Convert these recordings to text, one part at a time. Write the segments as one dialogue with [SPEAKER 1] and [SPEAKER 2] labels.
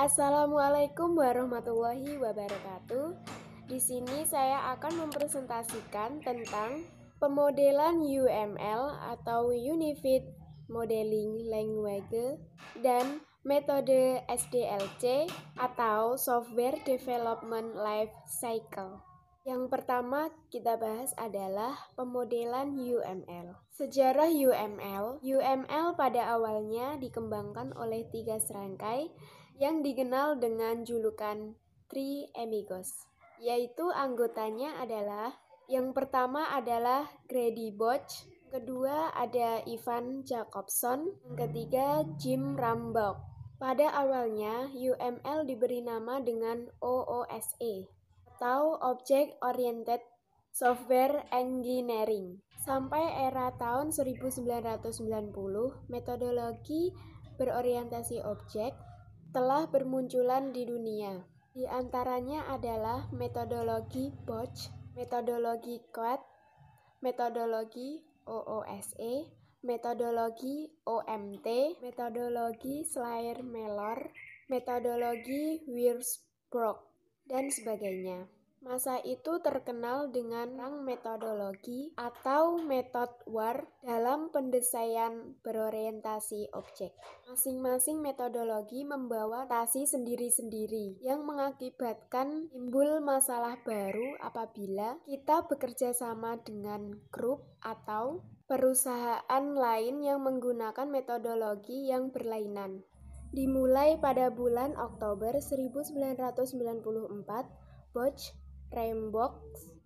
[SPEAKER 1] Assalamualaikum warahmatullahi wabarakatuh. Di sini saya akan mempresentasikan tentang pemodelan UML atau Unified Modeling Language dan metode SDLC atau Software Development Life Cycle. Yang pertama kita bahas adalah pemodelan UML. Sejarah UML pada awalnya dikembangkan oleh 3 serangkai yang dikenal dengan julukan Three Amigos, yaitu anggotanya adalah yang pertama adalah Grady Boch, kedua ada Ivan Jacobson, yang ketiga Jim Rambaugh. Pada awalnya UML diberi nama dengan OOSE atau Object Oriented Software Engineering. Sampai era tahun 1990, metodologi berorientasi objek telah bermunculan di dunia. Di antaranya adalah metodologi Boch, metodologi COAT, metodologi OOSE, metodologi OMT, metodologi Schleyer-Mellor, metodologi Wiersbrock, dan sebagainya. Masa itu terkenal dengan metodologi atau method war dalam pendesaian berorientasi objek. Masing-masing metodologi membawa orientasi sendiri-sendiri yang mengakibatkan timbul masalah baru apabila kita bekerja sama dengan grup atau perusahaan lain yang menggunakan metodologi yang berlainan. Dimulai pada bulan Oktober 1994, Boch, Rambaugh,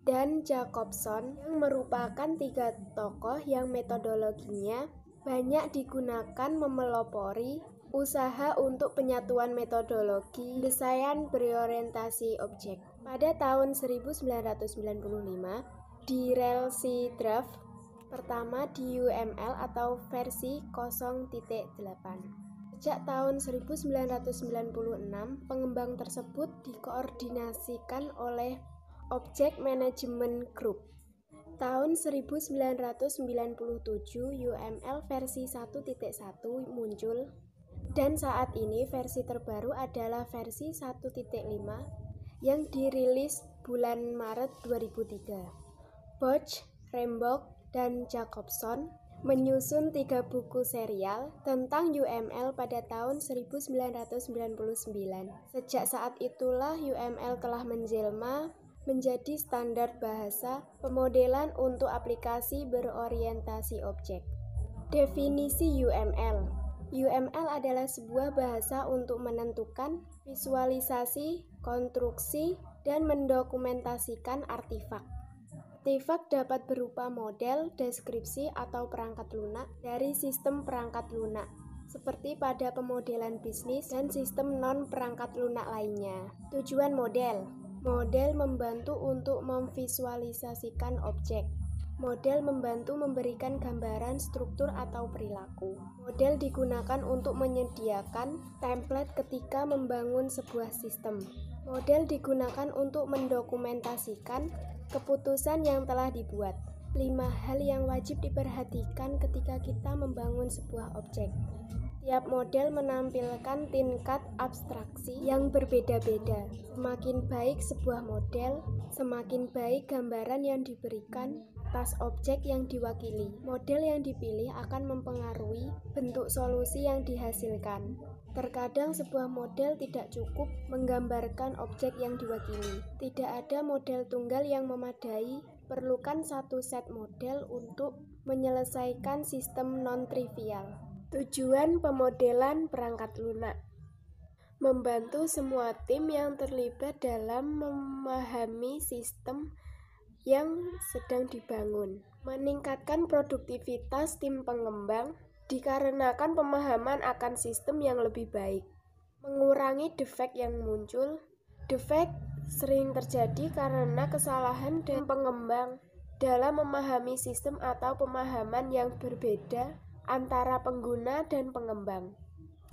[SPEAKER 1] dan Jacobson yang merupakan 3 tokoh yang metodologinya banyak digunakan memelopori usaha untuk penyatuan metodologi pendesaian berorientasi objek. Pada tahun 1995, di relasi draft pertama di UML atau versi 0.8. Sejak tahun 1996, pengembang tersebut dikoordinasikan oleh Object Management Group. Tahun 1997, UML versi 1.1 muncul, dan saat ini versi terbaru adalah versi 1.5 yang dirilis bulan Maret 2003. Boch, Rambaugh, dan Jacobson menyusun 3 buku serial tentang UML pada tahun 1999. Sejak saat itulah UML telah menjelma menjadi standar bahasa pemodelan untuk aplikasi berorientasi objek. Definisi UML. UML adalah sebuah bahasa untuk menentukan, visualisasi, konstruksi, dan mendokumentasikan artefak. Artefak dapat berupa model, deskripsi, atau perangkat lunak dari sistem perangkat lunak, seperti pada pemodelan bisnis dan sistem non-perangkat lunak lainnya. Tujuan model. Model membantu untuk memvisualisasikan objek. Model membantu memberikan gambaran struktur atau perilaku. Model digunakan untuk menyediakan template ketika membangun sebuah sistem. Model digunakan untuk mendokumentasikan keputusan yang telah dibuat. 5 hal yang wajib diperhatikan ketika kita membangun sebuah objek. Tiap model menampilkan tingkat abstraksi yang berbeda-beda. Semakin baik sebuah model, semakin baik gambaran yang diberikan atas objek yang diwakili. Model yang dipilih akan mempengaruhi bentuk solusi yang dihasilkan. Terkadang sebuah model tidak cukup menggambarkan objek yang diwakili. Tidak ada model tunggal yang memadai, perlukan satu set model untuk menyelesaikan sistem non-trivial. Tujuan pemodelan perangkat lunak: membantu semua tim yang terlibat dalam memahami sistem yang sedang dibangun. Meningkatkan produktivitas tim pengembang dikarenakan pemahaman akan sistem yang lebih baik. Mengurangi defek yang muncul. Defek sering terjadi karena kesalahan dan pengembang dalam memahami sistem atau pemahaman yang berbeda antara pengguna dan pengembang.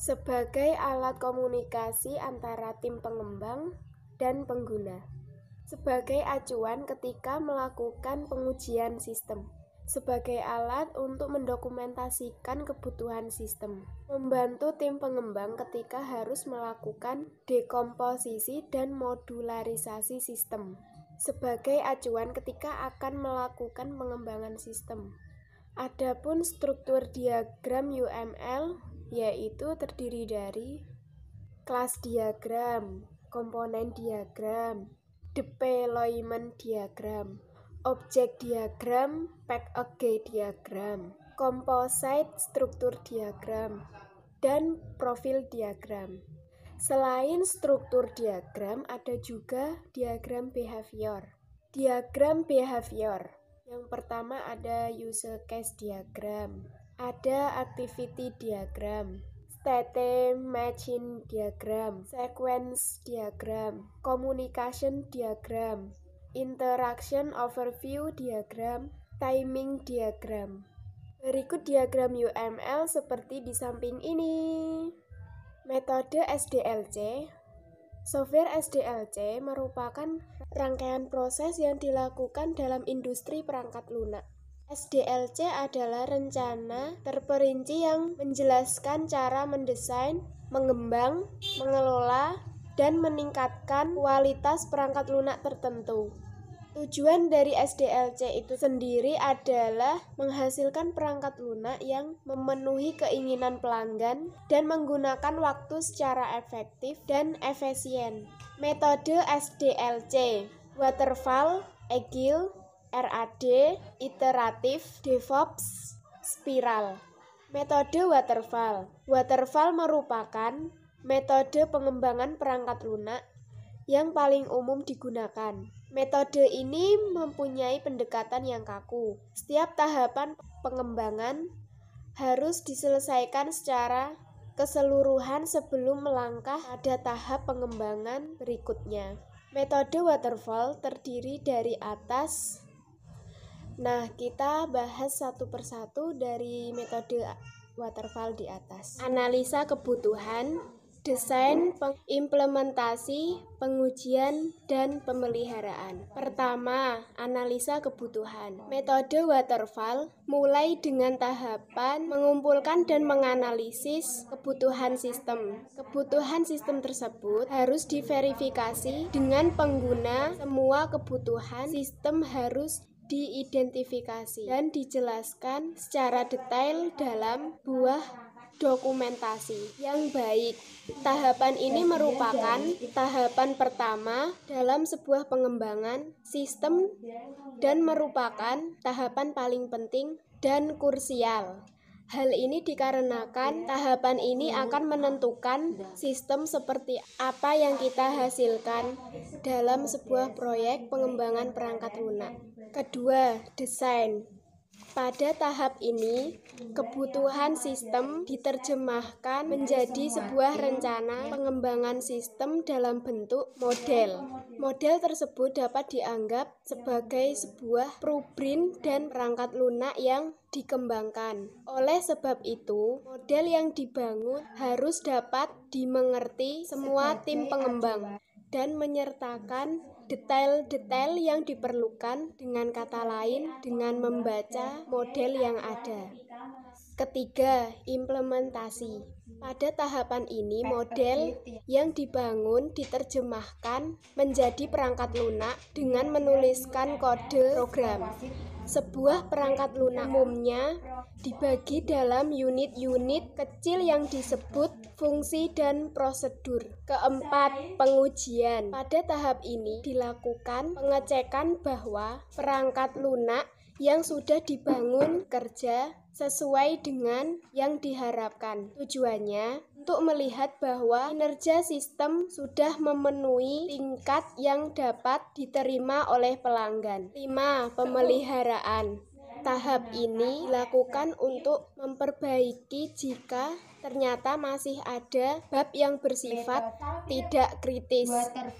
[SPEAKER 1] Sebagai alat komunikasi antara tim pengembang dan pengguna. Sebagai acuan ketika melakukan pengujian sistem. sebagai alat untuk mendokumentasikan kebutuhan sistem, membantu tim pengembang ketika harus melakukan dekomposisi dan modularisasi sistem, sebagai acuan ketika akan melakukan pengembangan sistem. Adapun struktur diagram UML yaitu terdiri dari kelas diagram, komponen diagram, deployment diagram, objek diagram, package diagram, composite struktur diagram, dan profil diagram. Selain struktur diagram, ada juga diagram behavior. Diagram behavior. Yang pertama ada use case diagram, ada activity diagram, state machine diagram, sequence diagram, communication diagram, interaction overview diagram, timing diagram. Berikut diagram UML seperti di samping ini. Metode SDLC. Software SDLC merupakan rangkaian proses yang dilakukan dalam industri perangkat lunak. SDLC adalah rencana terperinci yang menjelaskan cara mendesain, mengembang, mengelola, dan meningkatkan kualitas perangkat lunak tertentu. Tujuan dari SDLC itu sendiri adalah menghasilkan perangkat lunak yang memenuhi keinginan pelanggan dan menggunakan waktu secara efektif dan efisien. Metode SDLC: Waterfall, Agile, RAD, Iteratif, DevOps, Spiral. Metode Waterfall. Waterfall merupakan metode pengembangan perangkat lunak yang paling umum digunakan. Metode ini mempunyai pendekatan yang kaku. Setiap tahapan pengembangan harus diselesaikan secara keseluruhan sebelum melangkah pada tahap pengembangan berikutnya. Metode waterfall terdiri dari atas. Nah, kita bahas satu persatu dari metode waterfall di atas. Analisa kebutuhan, desain, implementasi, pengujian, dan pemeliharaan. Pertama, analisa kebutuhan. Metode waterfall mulai dengan tahapan mengumpulkan dan menganalisis kebutuhan sistem. Kebutuhan sistem tersebut harus diverifikasi dengan pengguna. Semua kebutuhan sistem harus diidentifikasi dan dijelaskan secara detail dalam buah dokumentasi yang baik. Tahapan ini merupakan tahapan pertama dalam sebuah pengembangan sistem dan merupakan tahapan paling penting dan krusial. Hal ini dikarenakan tahapan ini akan menentukan sistem seperti apa yang kita hasilkan dalam sebuah proyek pengembangan perangkat lunak. Kedua, desain. Pada tahap ini, kebutuhan sistem diterjemahkan menjadi sebuah rencana pengembangan sistem dalam bentuk model. Model tersebut dapat dianggap sebagai sebuah blueprint dan perangkat lunak yang dikembangkan. Oleh sebab itu, model yang dibangun harus dapat dimengerti semua tim pengembang dan menyertakan detail-detail yang diperlukan, dengan kata lain, dengan membaca model yang ada. Ketiga, implementasi. Pada tahapan ini, model yang dibangun diterjemahkan menjadi perangkat lunak dengan menuliskan kode program. Sebuah perangkat lunak umumnya dibagi dalam unit-unit kecil yang disebut fungsi dan prosedur. Keempat, pengujian. Pada tahap ini dilakukan pengecekan bahwa perangkat lunak yang sudah dibangun kerja sesuai dengan yang diharapkan. Tujuannya untuk melihat bahwa kinerja sistem sudah memenuhi tingkat yang dapat diterima oleh pelanggan. 5. Pemeliharaan. Tahap ini dilakukan untuk memperbaiki jika ternyata masih ada bab yang bersifat tidak kritis.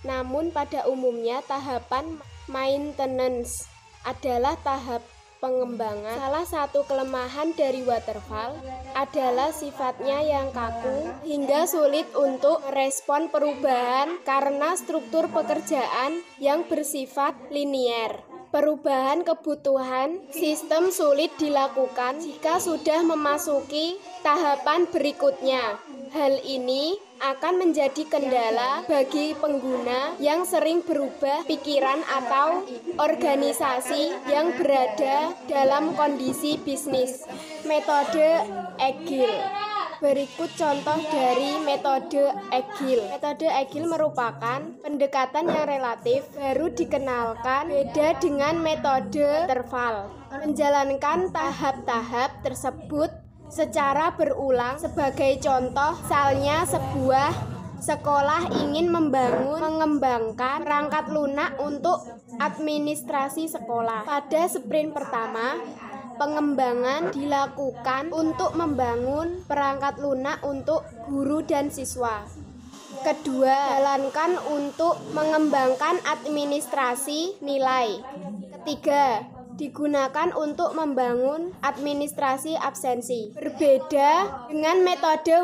[SPEAKER 1] Namun pada umumnya tahapan maintenance adalah tahap pengembangan. Salah satu kelemahan dari waterfall adalah sifatnya yang kaku hingga sulit untuk merespon perubahan karena struktur pekerjaan yang bersifat linier. Perubahan kebutuhan sistem sulit dilakukan jika sudah memasuki tahapan berikutnya. Hal ini akan menjadi kendala bagi pengguna yang sering berubah pikiran atau organisasi yang berada dalam kondisi bisnis. Metode Agile. Berikut contoh dari metode Agile. Metode Agile merupakan pendekatan yang relatif baru dikenalkan, beda dengan metode Waterfall. Menjalankan tahap-tahap tersebut secara berulang. Sebagai contoh, misalnya sebuah sekolah ingin mengembangkan perangkat lunak untuk administrasi sekolah. Pada sprint pertama, pengembangan dilakukan untuk membangun perangkat lunak untuk guru dan siswa. Kedua, jalankan untuk mengembangkan administrasi nilai. Ketiga, digunakan untuk membangun administrasi absensi. Berbeda dengan metode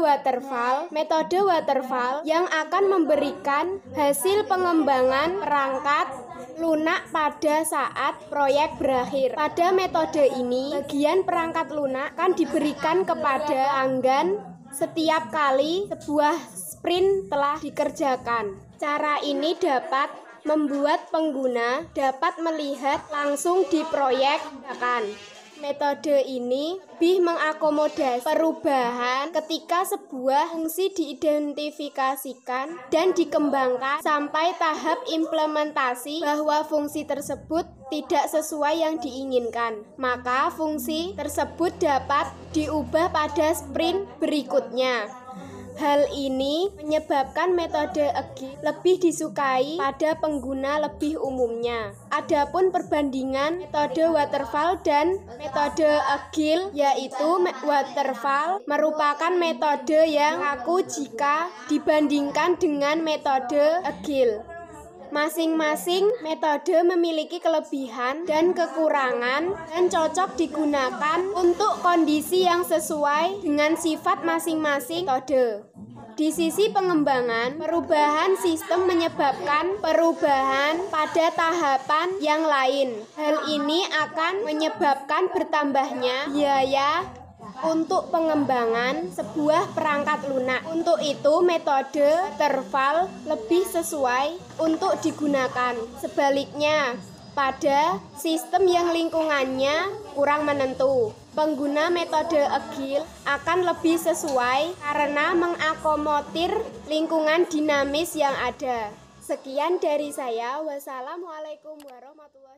[SPEAKER 1] Waterfall yang akan memberikan hasil pengembangan perangkat lunak pada saat proyek berakhir. Pada metode ini, bagian perangkat lunak akan diberikan kepada pelanggan setiap kali sebuah sprint telah dikerjakan. Cara ini dapat membuat pengguna dapat melihat langsung di proyek akan. Metode ini lebih mengakomodasi perubahan ketika sebuah fungsi diidentifikasikan dan dikembangkan sampai tahap implementasi bahwa fungsi tersebut tidak sesuai yang diinginkan. Maka fungsi tersebut dapat diubah pada sprint berikutnya. Hal ini menyebabkan metode Agile lebih disukai pada pengguna lebih umumnya. Adapun perbandingan metode Waterfall dan metode Agile, yaitu Waterfall merupakan metode yang kaku jika dibandingkan dengan metode Agile. Masing-masing metode memiliki kelebihan dan kekurangan dan cocok digunakan untuk kondisi yang sesuai dengan sifat masing-masing metode. Di sisi pengembangan, perubahan sistem menyebabkan perubahan pada tahapan yang lain. Hal ini akan menyebabkan bertambahnya biaya untuk pengembangan sebuah perangkat lunak. Untuk itu, metode Waterfall lebih sesuai untuk digunakan. Sebaliknya, pada sistem yang lingkungannya kurang menentu, pengguna metode Agile akan lebih sesuai karena mengakomodir lingkungan dinamis yang ada. Sekian dari saya. Wassalamualaikum warahmatullahi wabarakatuh.